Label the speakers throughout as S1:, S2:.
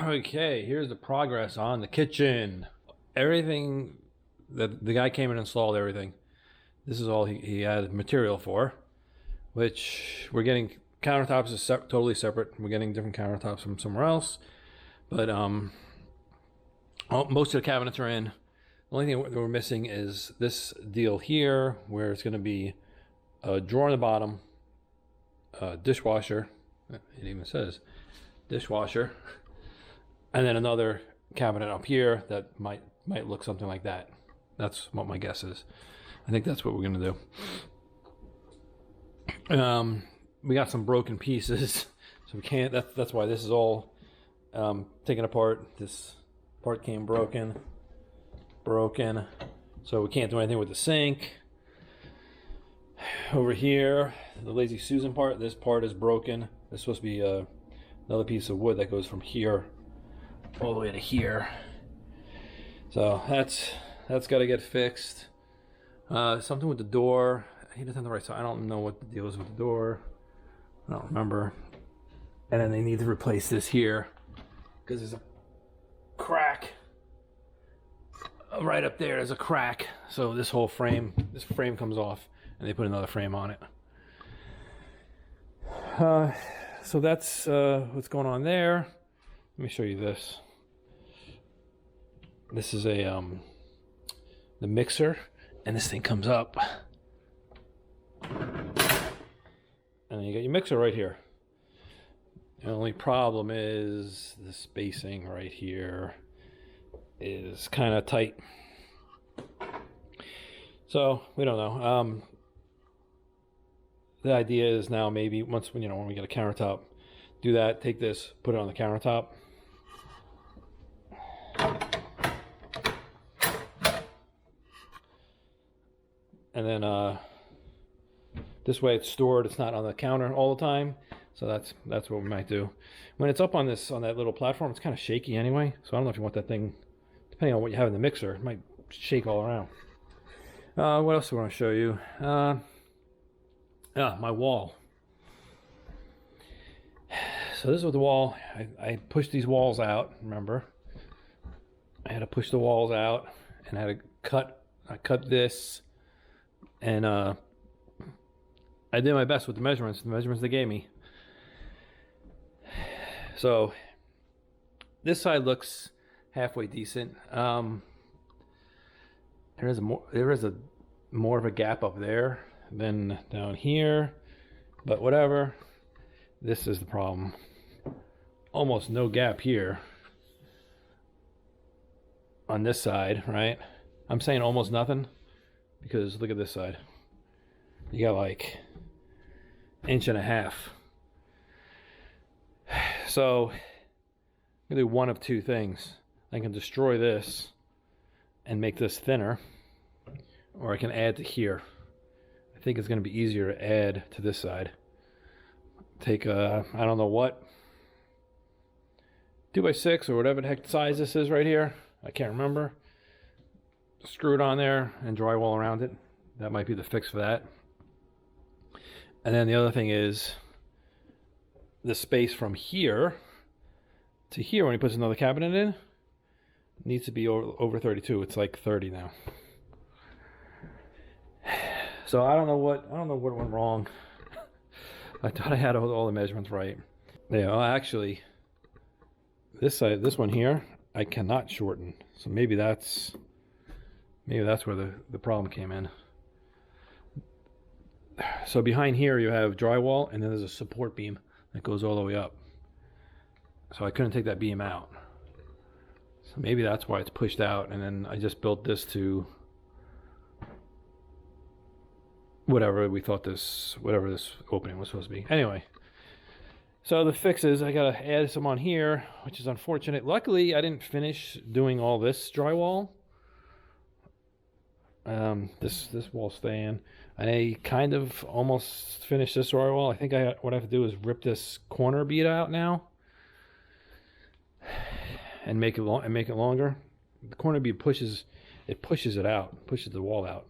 S1: Okay, here's the progress on the kitchen. Everything that the guy came and installed everything. This is all he had material for, which we're getting countertops is totally separate. We're getting different countertops from somewhere else, but most of the cabinets are in. The only thing that we're missing is this deal here, where it's going to be a drawer on the bottom, a dishwasher. It even says dishwasher. And then another cabinet up here that might look something like that. That's what my guess is. I think that's what we're gonna do. We got some broken pieces, so we can't. That's why this is all taken apart. This part came broken, so we can't do anything with the sink. Over here, the Lazy Susan part. This part is broken. There's supposed to be another piece of wood that goes from here all the way to here, so that's got to get fixed. Something with the door, he doesn't have the right side. I don't know what the deal is with the door, I don't remember. And then they need to replace this here because there's a crack right up there. There's a crack, so this frame comes off and they put another frame on it. So that's what's going on there. Let me show you this. This is the mixer, and this thing comes up, and then you got your mixer right here. The only problem is the spacing right here is kind of tight, so we don't know. The idea is now maybe once when we get a countertop, do that, take this, put it on the countertop. And then this way it's stored, it's not on the counter all the time. So that's what we might do. When it's up on that little platform, it's kind of shaky anyway. So I don't know if you want that thing, depending on what you have in the mixer, it might shake all around. What else do I want to show you? My wall. So this is the wall. I pushed these walls out, remember? I had to push the walls out and I had to cut this. And I did my best with the measurements they gave me. So this side looks halfway decent. There is more of a gap up there than down here, but whatever. This is the problem. Almost no gap here on this side, right? I'm saying almost nothing because look at this side. You got like inch and a half. So I'm gonna do one of two things. I can destroy this and make this thinner, or I can add to here. I think it's gonna be easier to add to this side. Take I don't know what, 2x6 or whatever the heck size this is right here. I can't remember. Screw it on there and drywall around it. That might be the fix for that. And then the other thing is the space from here to here when he puts another cabinet in needs to be over 32. It's like 30 now. So I don't know what went wrong. I thought I had all the measurements right. Yeah, well, actually, this one here, I cannot shorten. So maybe that's where the problem came in. So behind here you have drywall, and then there's a support beam that goes all the way up. So I couldn't take that beam out. So maybe that's why it's pushed out, and then I just built this to whatever this opening was supposed to be. Anyway, so the fix is I gotta add some on here, which is unfortunate. Luckily, I didn't finish doing all this drywall. This wall's staying. I kind of almost finished this drywall. I think what I have to do is rip this corner bead out now and make it longer. The corner bead pushes it out, pushes the wall out.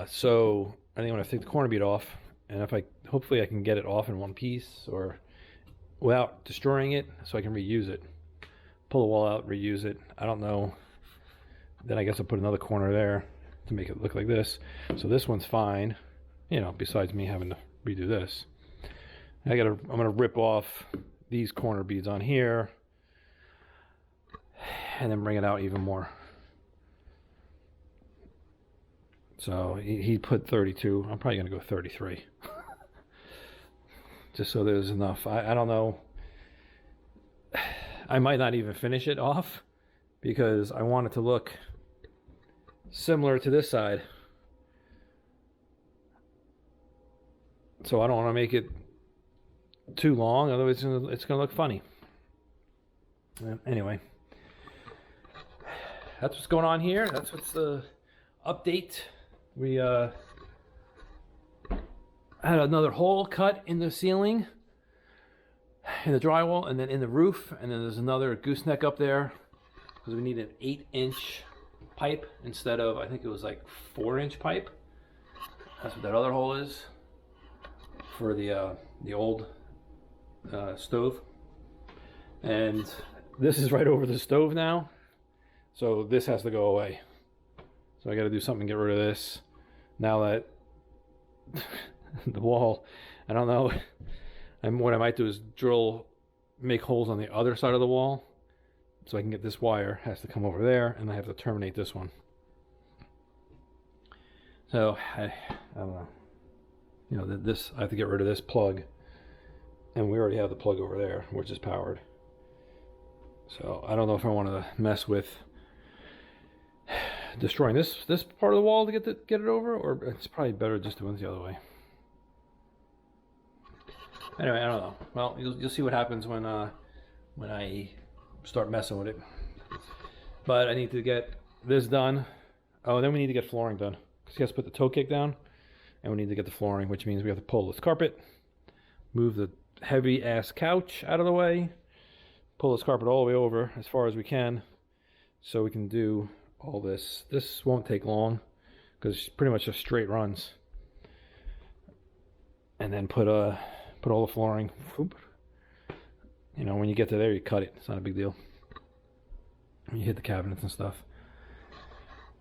S1: So I think I'm gonna take the corner bead off, and hopefully I can get it off in one piece, or without destroying it, so I can reuse it. Pull the wall out, reuse it. I don't know. Then I guess I'll put another corner there to make it look like this. So this one's fine, you know, besides me having to redo this. I'm gonna rip off these corner beads on here and then bring it out even more. So he put 32. I'm probably gonna go 33. Just so there's enough. I don't know. I might not even finish it off because I want it to look similar to this side. So I don't want to make it too long, otherwise it's going to look funny. Anyway, that's what's going on here. That's what's the update. We had another hole cut in the ceiling, in the drywall, and then in the roof, and then there's another gooseneck up there because we need an 8-inch pipe instead of, I think it was like 4-inch pipe. That's what that other hole is for the old stove. And this is right over the stove now, so this has to go away. So I got to do something to get rid of this now that the wall, I don't know. What I might do is make holes on the other side of the wall so I can get this wire, has to come over there, and I have to terminate this one. So I don't know. You know, this, I have to get rid of this plug, and we already have the plug over there, which is powered. So I don't know if I want to mess with destroying this part of the wall to get it over, or it's probably better just doing it the other way. Anyway, I don't know. Well, you'll see what happens when I start messing with it. But I need to get this done. Oh, then we need to get flooring done, because he has to put the toe kick down, and we need to get the flooring, which means we have to pull this carpet, move the heavy ass couch out of the way, pull this carpet all the way over as far as we can, so we can do all this. This won't take long because it's pretty much just straight runs, and then put all the flooring. Whoop. You know, when you get to there, you cut it. It's not a big deal. You hit the cabinets and stuff.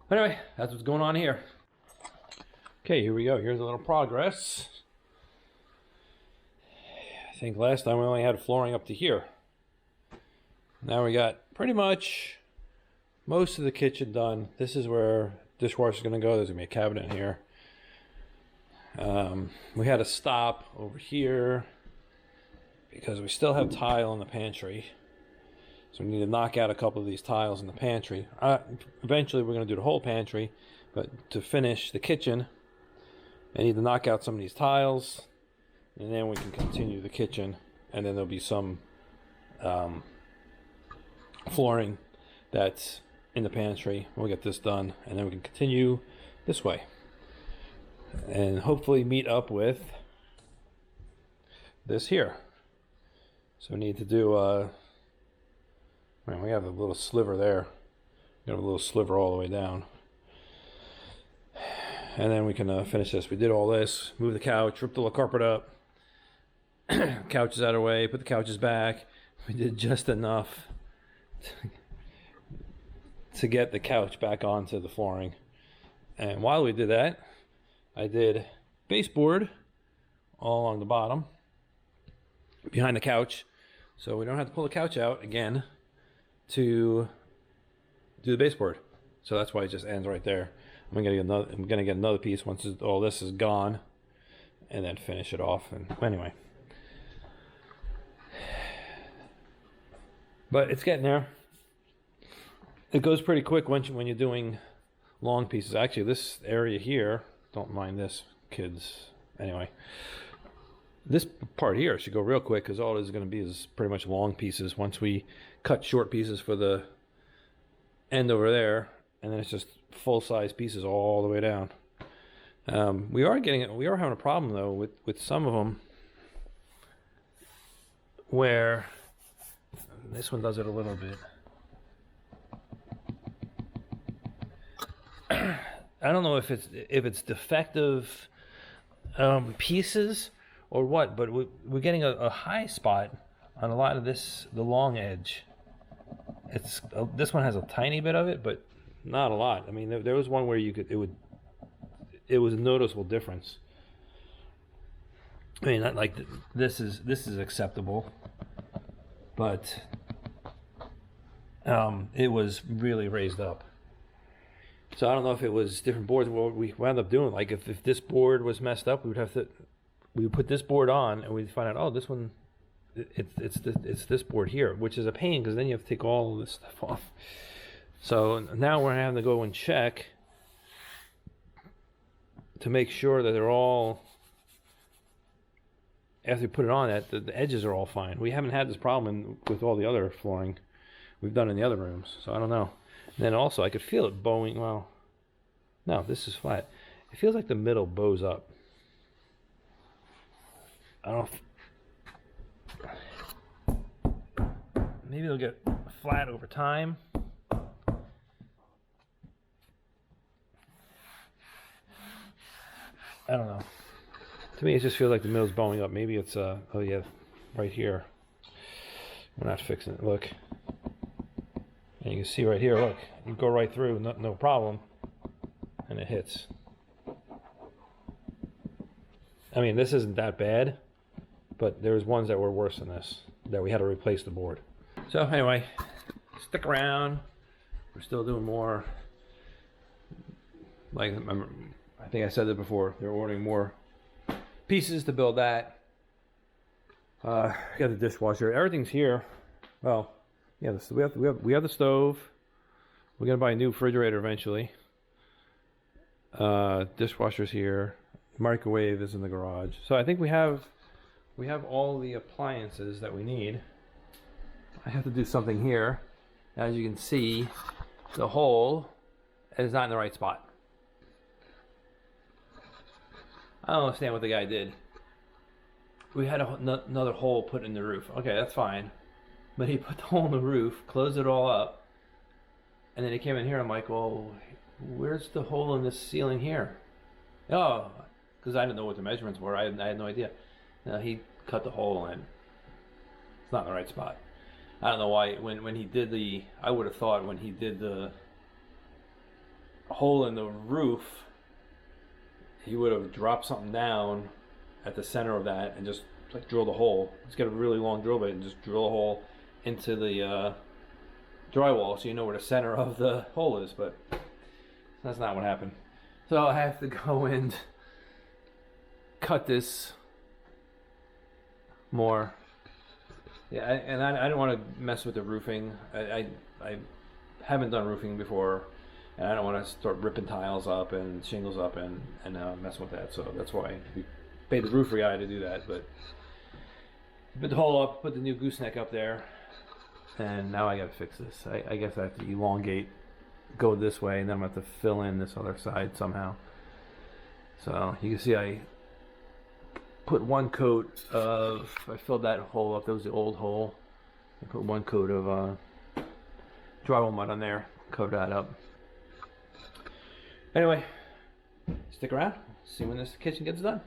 S1: Anyway, that's what's going on here. Okay, here we go. Here's a little progress. I think last time we only had flooring up to here. Now we got pretty much most of the kitchen done. This is where dishwasher's gonna go. There's gonna be a cabinet in here. We had to stop over here because we still have tile in the pantry. So we need to knock out a couple of these tiles in the pantry. Eventually we're going to do the whole pantry, but to finish the kitchen, I need to knock out some of these tiles, and then we can continue the kitchen, and then there'll be some flooring that's in the pantry. We'll get this done, and then we can continue this way. And hopefully meet up with this here. So we need to do man, we have a little sliver there. We have a little sliver all the way down. And then we can finish this. We did all this, move the couch, rip the little carpet up, couches out of the way, put the couches back. We did just enough to get the couch back onto the flooring. And while we did that, I did baseboard all along the bottom behind the couch, so we don't have to pull the couch out again to do the baseboard. So that's why it just ends right there. I'm gonna get another piece once all this is gone, and then finish it off. And anyway, but it's getting there. It goes pretty quick when you're doing long pieces. Actually, this area here, don't mind this, kids. Anyway, this part here should go real quick because all it is going to be is pretty much long pieces. Once we cut short pieces for the end over there, and then it's just full-size pieces all the way down. We are having a problem though with some of them, where this one does it a little bit. I don't know if it's defective pieces or what, but we're getting a high spot on a lot of this, the long edge. It's this one has a tiny bit of it, but not a lot. I mean, there was one where you could it was a noticeable difference. I mean, not like this is acceptable, but it was really raised up. So I don't know if it was different boards. What we wound up doing, like if this board was messed up, we would put this board on, and we'd find out, oh, this one, it's this board here, which is a pain because then you have to take all of this stuff off. So now we're having to go and check to make sure that they're all, after we put it on, that the edges are all fine. We haven't had this problem with all the other flooring we've done in the other rooms, so I don't know. And then also I could feel it bowing. Well, no, this is flat. It feels like the middle bows up. I don't know if, maybe they'll get flat over time. I don't know. To me, it just feels like the middle's bowing up. Maybe it's oh yeah, right here. We're not fixing it. Look, and you can see right here. Look, you go right through, no problem, and it hits. I mean, this isn't that bad, but there's ones that were worse than this that we had to replace the board. So anyway, stick around. We're still doing more. Like, I think I said that before. They're ordering more pieces to build that. Got the dishwasher. Everything's here. Well, yeah, we have the stove. We're gonna buy a new refrigerator eventually. Dishwasher's here. Microwave is in the garage. So I think we have all the appliances that we need. I have to do something here. As you can see, the hole is not in the right spot. I don't understand what the guy did. We had another hole put in the roof. Okay, that's fine. But he put the hole in the roof, closed it all up, and then he came in here. I'm like, well, where's the hole in this ceiling here? Oh, because I didn't know what the measurements were. I had no idea. No, he cut the hole in. It's not in the right spot. I don't know why. When he did the, I would have thought when he did the hole in the roof, he would have dropped something down at the center of that and just like drill the hole. Let's get a really long drill bit and just drill a hole into the drywall so you know where the center of the hole is, but that's not what happened. So I have to go and cut this more. Yeah, and I didn't want to mess with the roofing. I haven't done roofing before, and I don't want to start ripping tiles up and shingles up and mess with that. So that's why we paid the roofer guy to do that. But put the hole up, put the new gooseneck up there, and now I got to fix this. I guess I have to elongate, go this way, and then I'm going to have to fill in this other side somehow. So you can see I put one coat of, I filled that hole up. That was the old hole. I put one coat of drywall mud on there, cover that up. Anyway, stick around, see when this kitchen gets done.